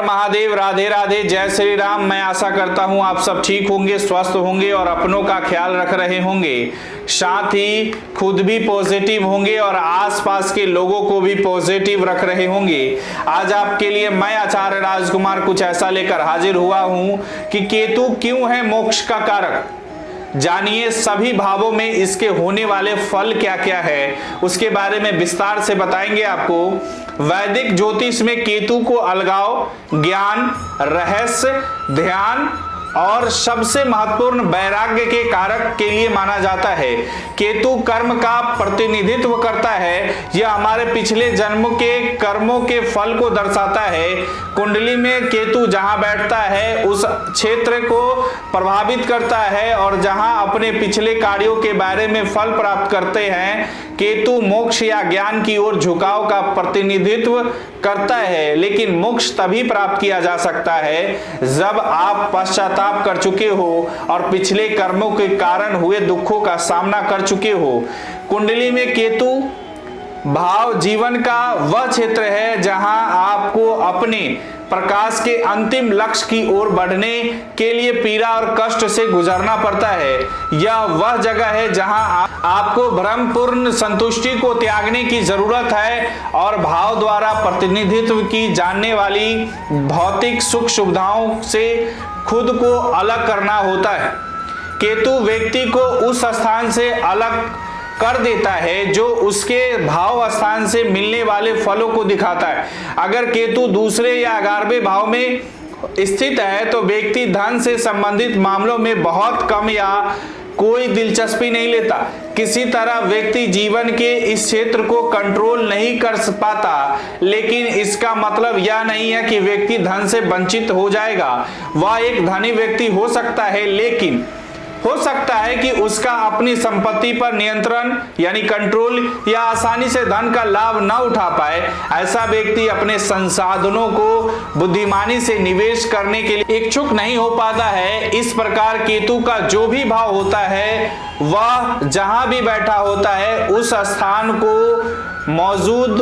महादेव, राधे राधे, जय श्री राम। मैं आशा करता हूं आप सब ठीक होंगे, स्वस्थ होंगे और अपनों का ख्याल रख रहे होंगे, साथ ही खुद भी पॉजिटिव होंगे और आसपास के लोगों को भी पॉजिटिव रख रहे होंगे। आज आपके लिए मैं आचार्य राजकुमार कुछ ऐसा लेकर हाजिर हुआ हूं कि केतु क्यों है मोक्ष का कारक। जानिए सभी भावों में इसके होने वाले फल क्या क्या है, उसके बारे में विस्तार से बताएंगे आपको। वैदिक ज्योतिष में केतु को अलगाव, ज्ञान, रहस्य, ध्यान और सबसे महत्वपूर्ण वैराग्य के कारक के लिए माना जाता है। केतु कर्म का प्रतिनिधित्व करता है, यह हमारे पिछले जन्म के कर्मों के फल को दर्शाता है। कुंडली में केतु जहां बैठता है उस क्षेत्र को प्रभावित करता है और जहां अपने पिछले कार्यों के बारे में फल प्राप्त करते हैं। केतु मोक्ष या ज्ञान की ओर झुकाव का प्रतिनिधित्व करता है, लेकिन मोक्ष तभी प्राप्त किया जा सकता है जब आप पश्चाताप कर चुके हो और पिछले कर्मों के कारण हुए दुखों का सामना कर चुके हो। कुंडली में केतु भाव जीवन का वह क्षेत्र है जहां आपको अपने प्रकाश के अंतिम लक्ष्य की ओर बढ़ने के लिए पीड़ा और कष्ट से गुजरना पड़ता है। यह वह जगह है जहां आपको भ्रमपूर्ण संतुष्टि को त्यागने की जरूरत है और भाव द्वारा प्रतिनिधित्व की जाने वाली भौतिक सुख सुविधाओं से खुद को अलग करना होता है। केतु व्यक्ति को उस स्थान से अलग कर देता है जो उसके भाव स्थान से मिलने वाले फलों को दिखाता है। अगर केतु दूसरे या 11वें भाव में स्थित है तो व्यक्ति धन से संबंधित मामलों में बहुत कम या कोई दिलचस्पी नहीं लेता। किसी तरह व्यक्ति जीवन के इस क्षेत्र को कंट्रोल नहीं कर पाता, लेकिन इसका मतलब यह नहीं है कि व्यक्ति धन से वंचित हो जाएगा। वह एक धनी व्यक्ति हो सकता है, लेकिन हो सकता है कि उसका अपनी संपत्ति पर नियंत्रण यानी कंट्रोल या आसानी से धन का लाभ न उठा पाए। ऐसा व्यक्ति अपने संसाधनों को बुद्धिमानी से निवेश करने के लिए इच्छुक नहीं हो पाता है। इस प्रकार केतु का जो भी भाव होता है वह जहां भी बैठा होता है उस स्थान को मौजूद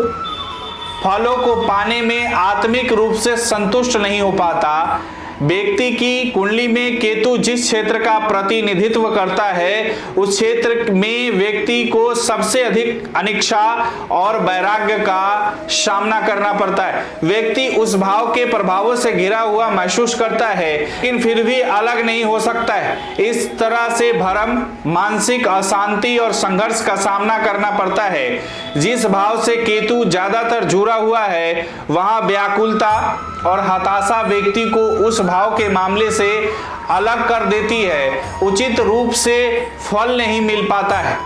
फलों को पाने में आत्मिक रूप से संतुष्ट नहीं हो पाता। व्यक्ति की कुंडली में केतु जिस क्षेत्र का प्रतिनिधित्व करता है उस क्षेत्र में व्यक्ति को सबसे अधिक अनिच्छा और वैराग्य का सामना करना पड़ता है। व्यक्ति उस भाव के प्रभावों से घिरा हुआ महसूस करता है, लेकिन फिर भी अलग नहीं हो सकता है। इस तरह से भ्रम, मानसिक अशांति और संघर्ष का सामना करना पड़ता है। जिस भाव से केतु ज्यादातर जुड़ा हुआ है वहां व्याकुलता और हताशा व्यक्ति को उस भाव के मामले से अलग कर देती है, उचित रूप से फल नहीं मिल पाता है।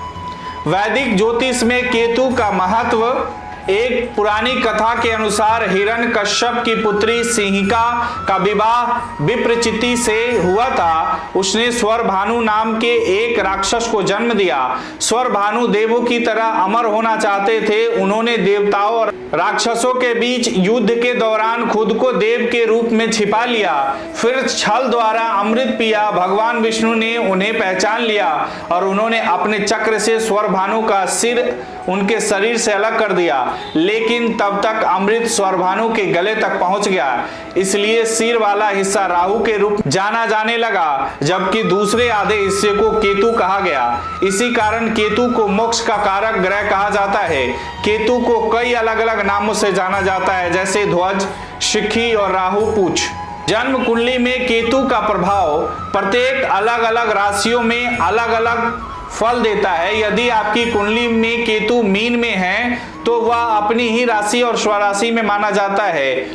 वैदिक ज्योतिष में केतु का महत्व एक पुरानी कथा के अनुसार हिरण्यकश्यप की पुत्री सिंहिका का विवाह विप्रचिति से हुआ था। उसने स्वरभानु नाम के एक राक्षस को जन्म दिया। स्वरभानु देवों की तरह अमर होना चाहते थे। उन्होंने देवताओं और राक्षसों के बीच युद्ध के दौरान खुद को देव के रूप में छिपा लिया, फिर छल द्वारा अमृत पिया। भगवान विष्णु ने उन्हें पहचान लिया और उन्होंने अपने चक्र से स्वरभानु का सिर उनके शरीर से अलग कर दिया, लेकिन तब तक अमृत स्वरभानु के गले तक पहुंच गया, इसलिए सिर वाला हिस्सा राहु के रूप जाना जाने लगा, जबकि दूसरे आधे हिस्से को केतु कहा गया। इसी कारण केतु को मोक्ष का कारक ग्रह कहा जाता है। केतु को कई अलग अलग नामों से जाना जाता है, जैसे ध्वज, शिखी और राहु पूछ। जन्म कुंडली में केतु का प्रभाव प्रत्येक अलग अलग राशियों में अलग अलग फल देता है। यदि आपकी कुंडली में केतु मीन में है तो वह अपनी ही राशि और स्वराशि में माना जाता है,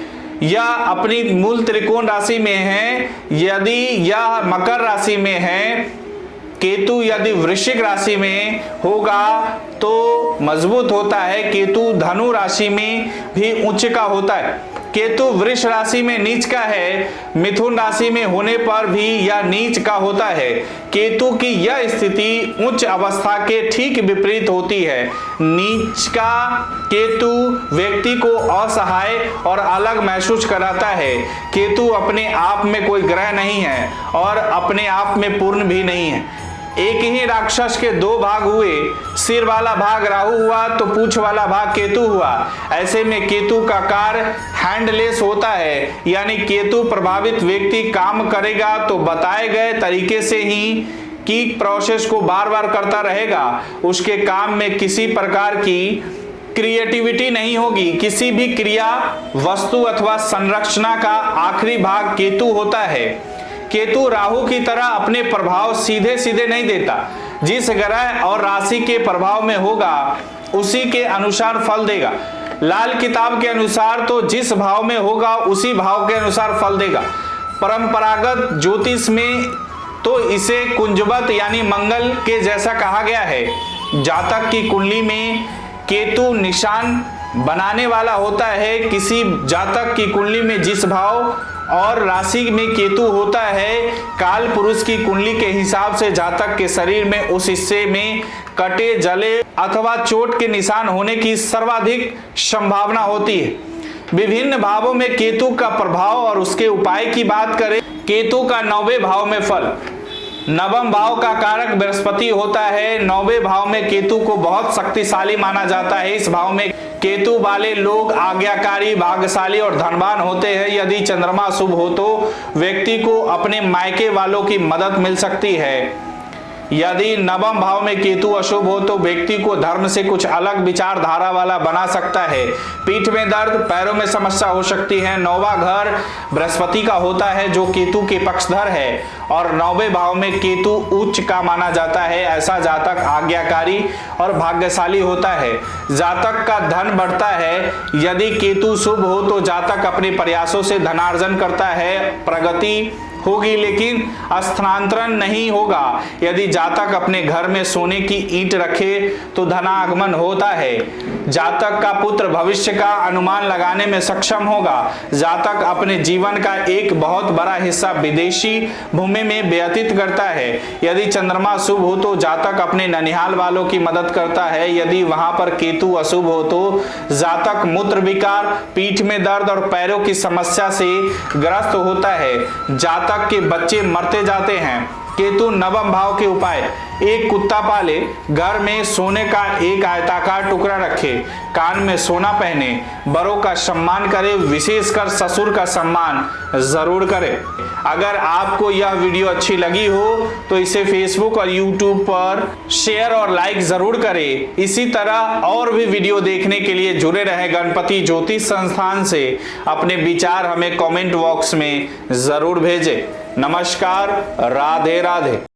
या अपनी मूल त्रिकोण राशि में है। यदि यह मकर राशि में है, केतु यदि वृश्चिक राशि में होगा तो मजबूत होता है। केतु धनु राशि में भी उच्च का होता है। केतु वृष राशि में नीच का है, मिथुन राशि में होने पर भी यह नीच का होता है। केतु की यह स्थिति उच्च अवस्था के ठीक विपरीत होती है। नीच का केतु व्यक्ति को असहाय और अलग महसूस कराता है। केतु अपने आप में कोई ग्रह नहीं है और अपने आप में पूर्ण भी नहीं है। एक ही राक्षस के दो भाग हुए, सिर वाला भाग राहु हुआ तो पूंछ वाला भाग केतु हुआ। ऐसे में केतु का कार्य हैंडलेस होता है, यानी केतु प्रभावित व्यक्ति काम करेगा तो बताए गए तरीके से ही की प्रोसेस को बार बार करता रहेगा। उसके काम में किसी प्रकार की क्रिएटिविटी नहीं होगी। किसी भी क्रिया, वस्तु अथवा संरचना का आखिरी भाग केतु होता है। केतु राहु की तरह अपने प्रभाव सीधे सीधे नहीं देता। जिस ग्रह और राशि के प्रभाव में होगा उसी के अनुसार फल देगा। लाल किताब के अनुसार तो जिस भाव में होगा उसी भाव के अनुसार फल देगा। परंपरागत ज्योतिष में तो इसे कुंजवत यानी मंगल के जैसा कहा गया है। जातक की कुंडली में केतु निशान बनाने वाला होता है। किसी जातक की कुंडली में जिस भाव और राशि में केतु होता है, काल पुरुष की कुंडली के हिसाब से जातक के शरीर में उस हिस्से में कटे, जले अथवा चोट के निशान होने की सर्वाधिक संभावना होती है। विभिन्न भावों में केतु का प्रभाव और उसके उपाय की बात करें। केतु का 9वें भाव में फल। नवम भाव का कारक बृहस्पति होता है। 9वें भाव में केतु को बहुत शक्तिशाली माना जाता है। इस भाव में केतु वाले लोग आज्ञाकारी, भाग्यशाली और धनवान होते हैं। यदि चंद्रमा शुभ हो तो व्यक्ति को अपने मायके वालों की मदद मिल सकती है। यदि नवम भाव में केतु अशुभ हो तो व्यक्ति को धर्म से कुछ अलग विचारधारा वाला बना सकता है। पीठ में दर्द, पैरों में समस्या हो सकती है। 9वां घर बृहस्पति का होता है जो केतु के पक्षधर है और 9वें भाव में केतु उच्च का माना जाता है। ऐसा जातक आज्ञाकारी और भाग्यशाली होता है। जातक का धन बढ़ता है। यदि केतु शुभ हो तो जातक अपने प्रयासों से धनार्जन करता है, प्रगति होगी लेकिन स्थानांतरण नहीं होगा। यदि जातक अपने घर में सोने की ईंट रखे तो धनागमन होता है। जातक का पुत्र भविष्य का अनुमान लगाने में सक्षम होगा। जातक अपने जीवन का एक बहुत बड़ा हिस्सा विदेशी भूमि में व्यतीत करता है। यदि चंद्रमा शुभ हो तो जातक अपने ननिहाल वालों की मदद करता है। यदि वहां पर केतु अशुभ हो तो जातक मूत्र विकार, पीठ में दर्द और पैरों की समस्या से ग्रस्त होता है। जातक के बच्चे मरते जाते हैं। केतु 9वें भाव के उपाय। एक कुत्ता पाले, घर में सोने का एक आयताकार टुकड़ा रखे, कान में सोना पहने, बड़ों का सम्मान करे, विशेषकर ससुर का सम्मान जरूर करे। अगर आपको यह वीडियो अच्छी लगी हो तो इसे फेसबुक और यूट्यूब पर शेयर और लाइक जरूर करें। इसी तरह और भी वीडियो देखने के लिए जुड़े रहे गणपति ज्योतिष संस्थान से। अपने विचार हमें कमेंट बॉक्स में जरूर भेजें। नमस्कार, राधे राधे।